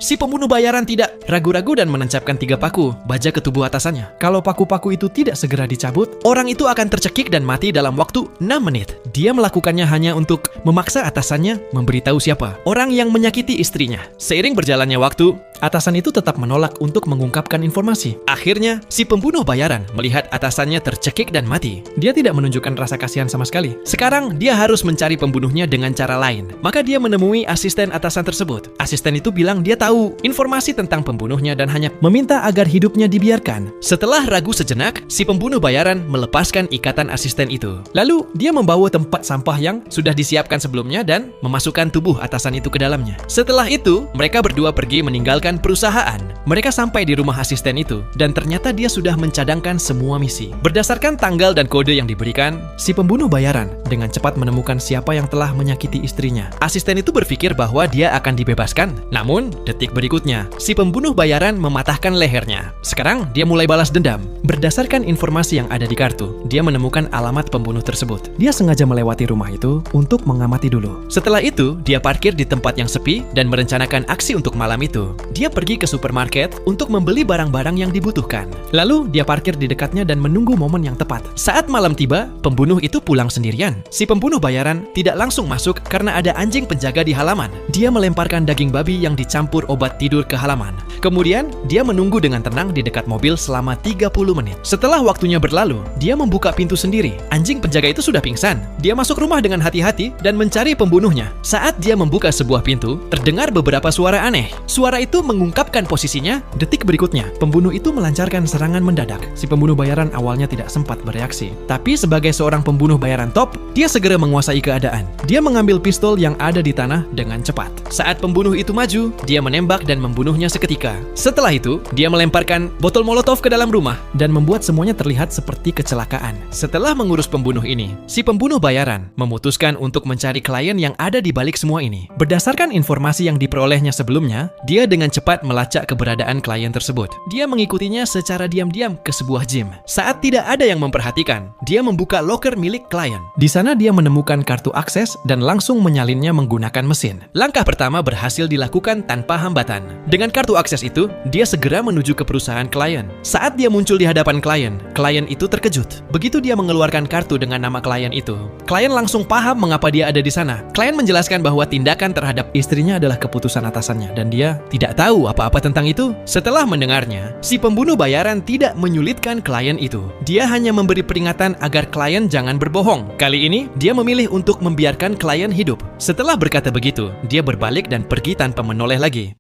Si pembunuh bayaran tidak ragu-ragu dan menancapkan 3 paku baja ke tubuh atasannya. Kalau paku-paku itu tidak segera dicabut, orang itu akan tercekik dan mati dalam waktu 6 menit. Dia melakukannya hanya untuk memaksa atasannya memberitahu siapa orang yang menyakiti istrinya. Seiring berjalannya waktu, atasan itu tetap menolak untuk mengungkapkan informasi. Akhirnya, si pembunuh bayaran melihat atasannya tercekik dan mati. Dia tidak menunjukkan rasa kasihan sama sekali. Sekarang, dia harus mencari pembunuhnya dengan cara lain. Maka dia menemui asisten atasan tersebut. Asisten itu bilang dia tahu informasi tentang pembunuhnya dan hanya meminta agar hidupnya dibiarkan. Setelah ragu sejenak, si pembunuh bayaran melepaskan ikatan asisten itu. Lalu, dia membawa tempat sampah yang sudah disiapkan sebelumnya dan memasukkan tubuh atasan itu ke dalamnya. Setelah itu, mereka berdua pergi meninggalkan perusahaan. Mereka sampai di rumah asisten itu dan ternyata dia sudah mencadangkan semua misi. Berdasarkan tanggal dan kode yang diberikan, si pembunuh bayaran dengan cepat menemukan siapa yang telah menyakiti istrinya. Asisten itu berpikir bahwa dia akan dibebaskan. Namun, detik berikutnya, si pembunuh bayaran mematahkan lehernya. Sekarang, dia mulai balas dendam. Berdasarkan informasi yang ada di kartu, dia menemukan alamat pembunuh tersebut. Dia sengaja melewati rumah itu untuk mengamati dulu. Setelah itu, dia parkir di tempat yang sepi dan merencanakan aksi untuk malam itu. Dia pergi ke supermarket untuk membeli barang-barang yang dibutuhkan. Lalu, dia parkir di dekatnya dan menunggu momen yang tepat. Saat malam tiba, pembunuh itu pulang sendirian. Si pembunuh bayaran tidak langsung masuk karena ada anjing penjaga di halaman. Dia melemparkan daging babi yang dicampur obat tidur ke halaman. Kemudian, dia menunggu dengan tenang di dekat mobil selama 30 menit. Setelah waktunya berlalu, dia membuka pintu sendiri. Anjing penjaga itu sudah pingsan. Dia masuk rumah dengan hati-hati dan mencari pembunuhnya. Saat dia membuka sebuah pintu, terdengar beberapa suara aneh. Suara itu mengungkapkan posisinya. Detik berikutnya, pembunuh itu melancarkan serangan mendadak. Si pembunuh bayaran awalnya tidak sempat bereaksi. Tapi sebagai seorang pembunuh bayaran top, dia segera menguasai keadaan. Dia mengambil pistol yang ada di tanah dengan cepat. Saat pembunuh itu maju, dia menembak dan membunuhnya seketika. Setelah itu, dia melemparkan botol molotov ke dalam rumah dan membuat semuanya terlihat seperti kecelakaan. Setelah mengurus pembunuh ini, si pembunuh bayaran memutuskan untuk mencari klien yang ada di balik semua ini. Berdasarkan informasi yang diperolehnya sebelumnya, dia dengan cepat melacak keberadaan klien tersebut. Dia mengikutinya secara diam-diam ke sebuah gym. Saat tidak ada yang memperhatikan, dia membuka loker milik klien. Di sana dia menemukan kartu akses dan langsung menyalinnya menggunakan mesin. Langkah pertama berhasil dilakukan tanpa hambatan. Dengan kartu akses itu, dia segera menuju ke perusahaan klien. Saat dia muncul di hadapan klien itu terkejut. Begitu dia mengeluarkan kartu dengan nama klien itu, klien langsung paham mengapa dia ada di sana. Klien menjelaskan bahwa tindakan terhadap istrinya adalah keputusan atasannya dan dia tidak tahu apa-apa tentang itu. Setelah mendengarnya, si pembunuh bayaran tidak menyulitkan klien itu. Dia hanya memberi peringatan agar klien jangan berbohong. Kali ini, dia memilih untuk membiarkan klien hidup. Setelah berkata begitu, dia berbalik dan pergi tanpa menoleh lagi.